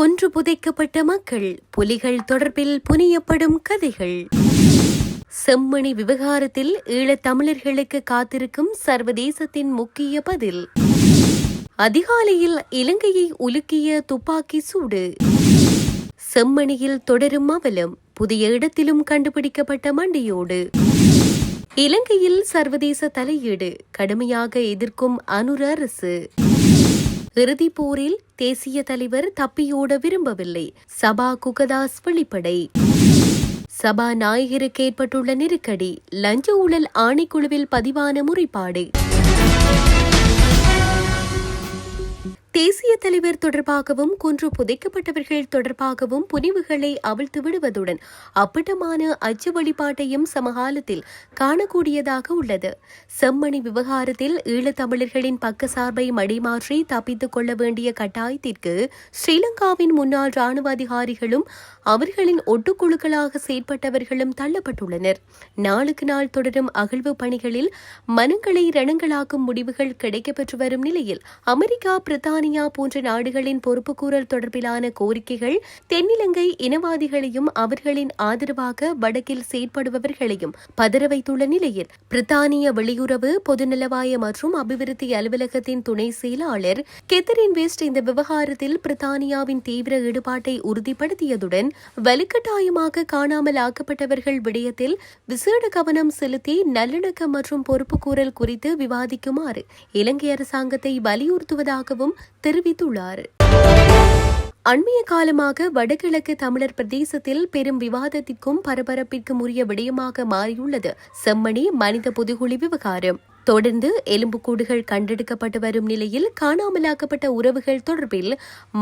கொன்று புதைக்கப்பட்ட மக்கள், புலிகள் தொடர்பில் புனையப்படும் கதைகள். செம்மணி விவகாரத்தில் ஈழத் தமிழர்களுக்கு காத்திருக்கும் சர்வதேசத்தின் முக்கிய பதில். அதிகாலையில் இலங்கையை உலுக்கிய துப்பாக்கி சூடு. செம்மணியில் தொடரும் அவலம், புதிய இடத்திலும் கண்டுபிடிக்கப்பட்ட மண்டையோடு. இலங்கையில் சர்வதேச தலையீடு கடுமையாக எதிர்க்கும் அனுர அரசு. இறுதிப் போரில் தேசிய தலைவர் தப்பியோட விரும்பவில்லை, சபா குகதாஸ் வெளிப்படை. சபாநாயகருக்கு ஏற்பட்டுள்ள நெருக்கடி, லஞ்ச ஊழல் ஆணைக்குழுவில் பதிவான முறைப்பாடு. தேசிய தலைவர் தொடர்பாகவும் கொன்று புதைக்கப்பட்டவர்கள் தொடர்பாகவும் புனைவுகளை அவிழ்த்து விடுவதுடன் அப்பட்டமான அச்சு வழிபாட்டையும் சமகாலத்தில் காணக்கூடியதாக உள்ளது. செம்மணி விவகாரத்தில் ஈழத்தமிழர்களின் பக்கசார்பை மடிமாற்றி தப்பித்துக் கொள்ள வேண்டிய கட்டாயத்திற்கு ஸ்ரீலங்காவின் முன்னாள் ராணுவ அதிகாரிகளும் அவர்களின் ஒட்டுக்குழுக்களாக செயற்பட்டவர்களும் தள்ளப்பட்டுள்ளனர். நாளுக்கு நாள் தொடரும் அகழ்வு பணிகளில் மனங்களை ரணங்களாக்கும் முடிவுகள் கிடைக்கப்பெற்று வரும் நிலையில் அமெரிக்கா, பிரித்தானியா போன்ற நாடுகளின் பொறுப்புக்கூறல் தொடர்பிலான கோரிக்கைகள் தென்னிலங்கை இனவாதிகளையும் அவர்களின் ஆதரவாக வடக்கில் செயற்படுபவர்களையும் பதற வைத்துள்ள நிலையில் பிரித்தானிய வெளியுறவு, பொதுநலவாய மற்றும் அபிவிருத்தி அலுவலகத்தின் துணை செயலாளர் கெத்தரின் வெஸ்ட் இந்த விவகாரத்தில் பிரித்தானியாவின் தீவிர ஈடுபாட்டை உறுதிப்படுத்தியதுடன் வலுக்கட்டாயமாக காணாமல் ஆக்கப்பட்டவர்கள் விடயத்தில் விசேட கவனம் செலுத்தி நல்லிணக்கம் மற்றும் பொறுப்புக்கூறல் குறித்து விவாதிக்குமாறு இலங்கை அரசாங்கத்தை வலியுறுத்துவதாகவும் தெரிவித்துள்ளார். அண்மைய காலமாக வடகிழக்கு தமிழர் பிரதேசத்தில் பெரும் விவாதத்திற்கும் பரபரப்பிற்கும் உரிய விடயமாக மாறியுள்ளது செம்மணி மனித புதுகுழி விவகாரம். தொடர்ந்து எலும்புக்கூடுகள் கண்டெடுக்கப்பட்டு வரும் நிலையில் காணாமலாக்கப்பட்ட உறவுகள் தொடர்பில்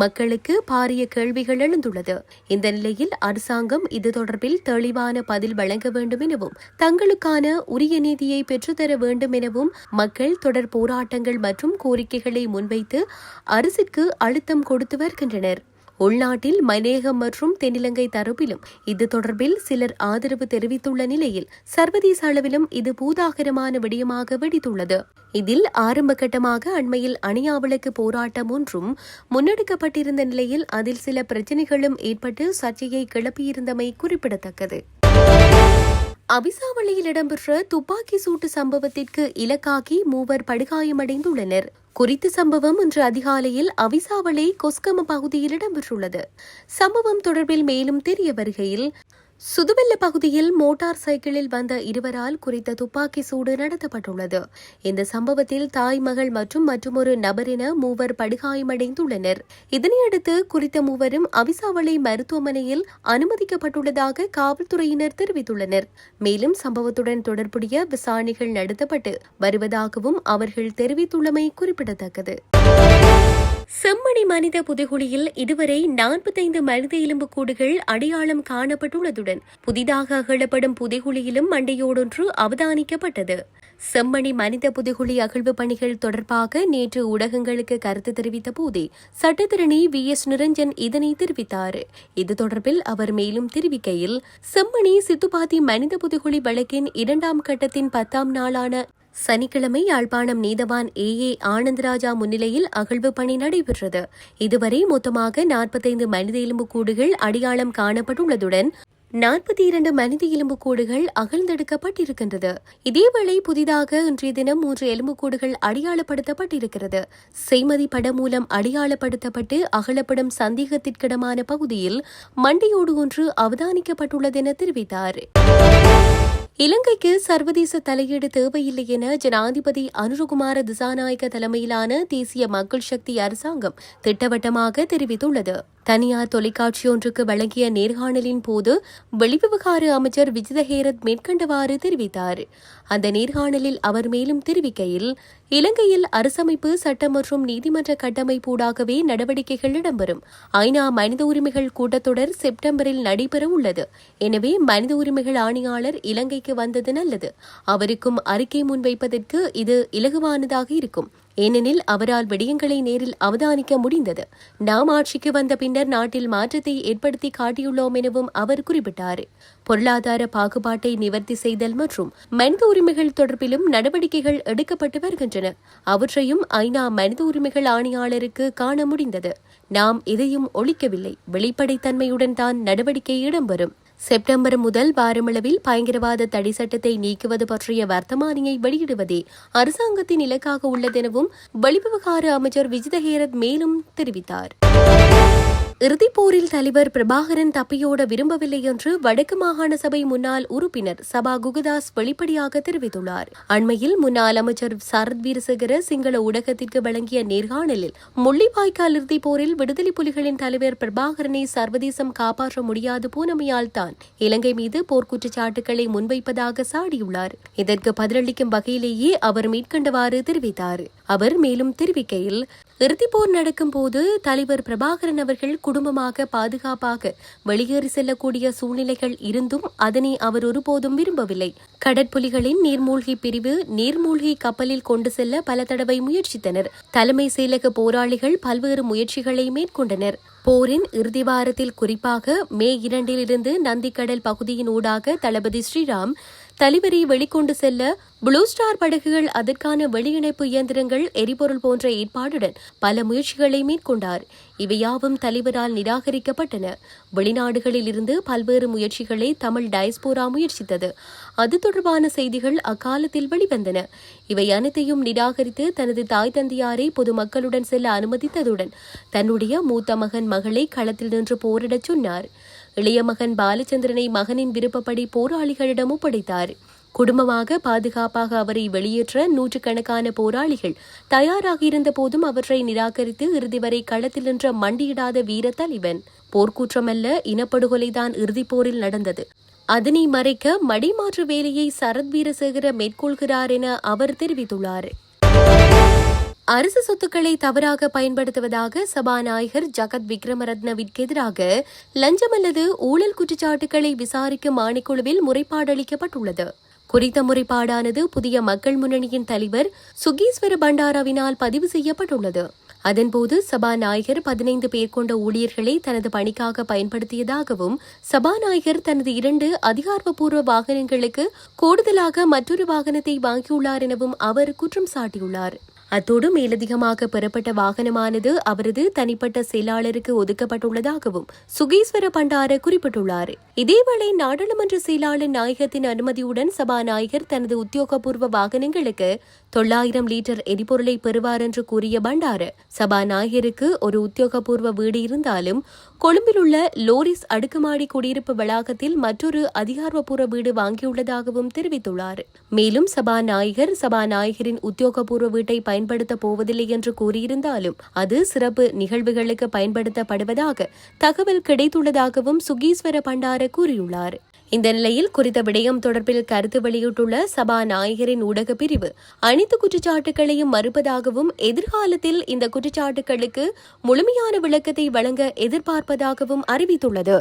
மக்களுக்கு பாரிய கேள்விகள் எழுந்துள்ளது. இந்த நிலையில் அரசாங்கம் இது தொடர்பில் தெளிவான பதில் வழங்க வேண்டும் எனவும் தங்களுக்கான உரிய நீதியை பெற்றுத்தர வேண்டும் எனவும் மக்கள் தொடர் போராட்டங்கள் மற்றும் கோரிக்கைகளை முன்வைத்து அரசிற்கு அழுத்தம் கொடுத்து வருகின்றனர். உள்நாட்டில் மலையகம் மற்றும் தென்னிலங்கை தரப்பிலும் இது தொடர்பில் சிலர் ஆதரவு தெரிவித்துள்ள நிலையில் சர்வதேச அளவிலும் இது பூதாகரமான விடயமாக வெடித்துள்ளது. இதில் ஆரம்ப கட்டமாக அண்மையில் அணியாவிளக்கு போராட்டம் ஒன்றும் முன்னெடுக்கப்பட்டிருந்த நிலையில் அதில் சில பிரச்சினைகளும் ஏற்பட்டு சர்ச்சையை கிளப்பியிருந்தமை குறிப்பிடத்தக்கது. அவிசாவளியில் இடம்பெற்ற துப்பாக்கி சூட்டு சம்பவத்திற்கு இலக்காகி 3 படுகாயமடைந்துள்ளனர். குறித்த சம்பவம் இன்று அதிகாலையில் அவிசாவளை கொஸ்கம பகுதியில் இடம்பெற்றுள்ளது. சம்பவம் தொடர்பில் மேலும் தெரிய வருகையில் சுதுவெல்ல பகுதியில் மோட்டார் சைக்கிளில் வந்த இருவரால் குறித்த துப்பாக்கி சூடு நடத்தப்பட்டுள்ளது. இந்த சம்பவத்தில் தாய், மகள் மற்றும் மற்றொரு நபர் என 3 படுகாயமடைந்துள்ளனர். இதனையடுத்து குறித்த 3வரும் அவிசாவளை மருத்துவமனையில் அனுமதிக்கப்பட்டுள்ளதாக காவல்துறையினர் தெரிவித்துள்ளனர். மேலும் சம்பவத்துடன் தொடர்புடைய விசாரணைகள் நடத்தப்பட்டு வருவதாகவும் அவர்கள் தெரிவித்துள்ளமை குறிப்பிடத்தக்கது. செம்மணி மனித புதைகுழியில் இதுவரை 45 மனித எலும்புக்கூடுகள் அடையாளம் காணப்பட்டுள்ளதுடன் புதிதாக அகழப்படும் புதைகுழியிலும் மண்டையோடொன்று அவதானிக்கப்பட்டது. செம்மணி மனித புதைகுழி அகழ்வு பணிகள் தொடர்பாக நேற்று ஊடகங்களுக்கு கருத்து தெரிவித்த போதே சட்டத்திரணி VS நிரஞ்சன் இதனை தெரிவித்தார். இது தொடர்பில் அவர் மேலும் தெரிவிக்கையில், செம்மணி சித்துப்பாத்தி மனித புதைகுழி வழக்கின் 2ஆம் கட்டத்தின் 10ஆம் நாளான சனிக்கிழமை யாழ்ப்பாணம் நீதவான் AA ஆனந்தராஜா முன்னிலையில் அகழ்வு பணி நடைபெற்றது. இதுவரை மொத்தமாக 45 மனித எலும்புக்கூடுகள் அடையாளம் காணப்பட்டுள்ளதுடன் 42 மனித எலும்புக்கூடுகள் அகழ்ந்தெடுக்கப்பட்டிருக்கின்றது. இதேவேளை புதிதாக இன்றைய தினம் 3 எலும்புக்கூடுகள் அடையாளப்படுத்தப்பட்டிருக்கிறது. செய்மதி படம் மூலம் அடையாளப்படுத்தப்பட்டு அகழப்படும் சந்தேகத்திற்கிடமான பகுதியில் மண்டையோடு ஒன்று அவதானிக்கப்பட்டுள்ளது என தெரிவித்தார். இலங்கைக்கு சர்வதேச தலையீடு தேவையில்லை என ஜனாதிபதி அனுரகுமார திசாநாயக்க தலைமையிலான தேசிய மக்கள் சக்தி அரசாங்கம் திட்டவட்டமாக தெரிவித்துள்ளது. தனியார் தொலைக்காட்சி ஒன்றுக்கு வழங்கிய நேர்காணலின் போது வெளிவிவகார அமைச்சர் விஜித ஹேரத் மேற்கண்டவாறு தெரிவித்தார். அந்த நேர்காணலில் அவர் மேலும் தெரிவிக்கையில், இலங்கையில் அரசமைப்பு, சட்டம் மற்றும் நீதிமன்ற கட்டமைப்பூடாகவே நடவடிக்கைகள் இடம்பெறும். ஐநா மனித உரிமைகள் கூட்டத்தொடர் செப்டம்பரில் நடைபெற உள்ளது. எனவே மனித உரிமைகள் ஆணையாளர் இலங்கைக்கு வந்தது நல்லது. அவருக்கும் அறிக்கை முன்வைப்பதற்கு இது இலகுவானதாக இருக்கும். ஏனெனில் அவரால் விடயங்களை நேரில் அவதானிக்க முடிந்தது. நாம் ஆட்சிக்கு வந்த பின்னர் நாட்டில் மாற்றத்தை ஏற்படுத்தி காட்டியுள்ளோம் எனவும் அவர் குறிப்பிட்டார். பொருளாதார பாகுபாட்டை நிவர்த்தி செய்தல் மற்றும் மனித உரிமைகள் தொடர்பிலும் நடவடிக்கைகள் எடுக்கப்பட்டு வருகின்றன. அவற்றையும் ஐநா மனித உரிமைகள் ஆணையாளருக்கு காண முடிந்தது. நாம் எதையும் ஒழிக்கவில்லை. வெளிப்படைத்தன்மையுடன் தான் நடவடிக்கை இடம்பெறும். செப்டம்பர் முதல் வாரமளவில் பயங்கரவாத தடை சட்டத்தை நீக்குவது பற்றிய வர்த்தமானியை வெளியிடுவதே அரசாங்கத்தின் இலக்காக உள்ளதெனவும் வெளிவிவகார அமைச்சர் விஜித ஹேரத் மேலும் தெரிவித்தார். இறுதிப்போரில் தலைவர் பிரபாகரன் தப்பியோட விரும்பவில்லை என்று வடக்கு மாகாண சபை முன்னாள் உறுப்பினர் சபா குகதாஸ் வெளிப்படையாக தெரிவித்துள்ளார். அண்மையில் முன்னாள் அமைச்சர் சரத் வீரசேகர சிங்கள ஊடகத்திற்கு வழங்கிய நேர்காணலில் முள்ளிவாய்க்கால் இறுதிப்போரில் விடுதலை புலிகளின் தலைவர் பிரபாகரனை சர்வதேசம் காப்பாற்ற முடியாது போனமையால் தான் இலங்கை மீது போர்க்குற்றச்சாட்டுகளை முன்வைப்பதாக சாடியுள்ளார். இதற்கு பதிலளிக்கும் வகையிலேயே அவர் மேற்கண்டவாறு தெரிவித்தார். அவர் மேலும் தெரிவிக்கையில், இறுதிப்போர் நடக்கும் போது தலைவர் பிரபாகரன் அவர்கள் குடும்பமாக பாதுகாப்பாக வெளியேறி செல்லக்கூடிய சூழ்நிலைகள் இருந்தும் அதனை அவர் ஒருபோதும் விரும்பவில்லை. கடற்புலிகளின் நீர்மூழ்கி பிரிவு நீர்மூழ்கி கப்பலில் கொண்டு செல்ல பல தடவை முயற்சித்தனர். தலைமை செயலக போராளிகள் பல்வேறு முயற்சிகளை மேற்கொண்டனர். போரின் இறுதி வாரத்தில், குறிப்பாக மே 2 நந்திக்கடல் பகுதியின் ஊடாக தளபதி ஸ்ரீராம் தலைவரை வெளிக்கொண்டு செல்ல ப்ளூ ஸ்டார் படகுகள், அதற்கான வெளியிணைப்பு இயந்திரங்கள், எரிபொருள் போன்ற ஏற்பாடுடன் பல முயற்சிகளை மேற்கொண்டார். இவையாவும் தலைவரால் நிராகரிக்கப்பட்டன. வெளிநாடுகளில் இருந்து பல்வேறு முயற்சிகளை தமிழ் டயஸ்போரா முயற்சித்தது. அது தொடர்பான செய்திகள் அக்காலத்தில் வெளிவந்தன. இவை அனைத்தையும் நிராகரித்து தனது தாய் தந்தையாரை பொதுமக்களுடன் செல்ல அனுமதித்ததுடன் தன்னுடைய மூத்த மகன் மகளை களத்தில் நின்று போரிடச் சொன்னார். இளைய மகன் பாலச்சந்திரனை மகனின் விருப்பப்படி போராளிகளிடம் ஒப்படைத்தார். குடும்பமாக பாதுகாப்பாக அவரை வெளியேற்ற நூற்றுக்கணக்கான போராளிகள் தயாராக இருந்த போதும் அவற்றை நிராகரித்து இறுதி வரை களத்தில் நின்ற மண்டியிடாத வீர தலைவன். போர்க்குற்றமல்ல, இனப்படுகொலைதான் இறுதிப்போரில் நடந்தது. அதனை மறைக்க மடிமாற்று வேலையை சரத் வீரசேகர மேற்கொள்கிறார் என அவர் தெரிவித்துள்ளார். அரசு சொத்துக்களை தவறாக பயன்படுத்துவதாக சபாநாயகர் ஜகத் விக்ரமரத்னவிற்கு எதிராக லஞ்சம் அல்லது ஊழல் குற்றச்சாட்டுகளை விசாரிக்கும் ஆணைக்குழுவில் முறைப்பாடு அளிக்கப்பட்டுள்ளது. குறித்த முறைப்பாடானது புதிய மக்கள் முன்னணியின் தலைவர் சுகீஸ்வர பண்டாராவினால் பதிவு செய்யப்பட்டுள்ளது. அதன்போது சபாநாயகர் 15 பேர் கொண்ட ஊழியர்களை தனது பணிக்காக பயன்படுத்தியதாகவும், சபாநாயகர் தனது 2 அதிகாரப்பூர்வ வாகனங்களுக்கு கூடுதலாக மற்றொரு வாகனத்தை வாங்கியுள்ளார் எனவும் அவர் குற்றம் சாட்டியுள்ளார். அத்தோடு மேலதிகமாக பெறப்பட்ட வாகனமானது அவரது தனிப்பட்ட செயலாளருக்கு ஒதுக்கப்பட்டுள்ளதாகவும் சுகீஸ்வர பண்டார குறிப்பிட்டுள்ளார். இதேவேளை நாடாளுமன்ற செயலாளர் நாயகத்தின் அனுமதியுடன் சபாநாயகர் தனது உத்தியோகபூர்வ வாகனங்களுக்கு 900 லிட்டர் எரிபொருளை பெறுவார் என்று கூறிய பண்டார, சபாநாயகருக்கு ஒரு உத்தியோகபூர்வ வீடு இருந்தாலும் கொழும்பில் உள்ள லோரிஸ் அடுக்குமாடி குடியிருப்பு வளாகத்தில் மற்றொரு அதிகாரப்பூர்வ வீடு வாங்கியுள்ளதாகவும் தெரிவித்துள்ளார். மேலும் சபாநாயகரின் உத்தியோகபூர்வ வீட்டை பயன்படுத்தப் போவதில்லை என்று கூறியிருந்தாலும் அது சிறப்பு நிகழ்வுகளுக்கு பயன்படுத்தப்படுவதாக தகவல் கிடைத்துள்ளதாகவும் சுகீஸ்வர பண்டார கூறியுள்ளார். இந்த நிலையில் குறித்த விடயம் தொடர்பில் கருத்து வெளியிட்டுள்ள சபாநாயகரின் ஊடக பிரிவு அனைத்து குற்றச்சாட்டுகளையும் மறுப்பதாகவும், எதிர்காலத்தில் இந்த குற்றச்சாட்டுகளுக்கு முழுமையான விளக்கத்தை வழங்க எதிர்பார்ப்பதாகவும் அறிவித்துள்ளது.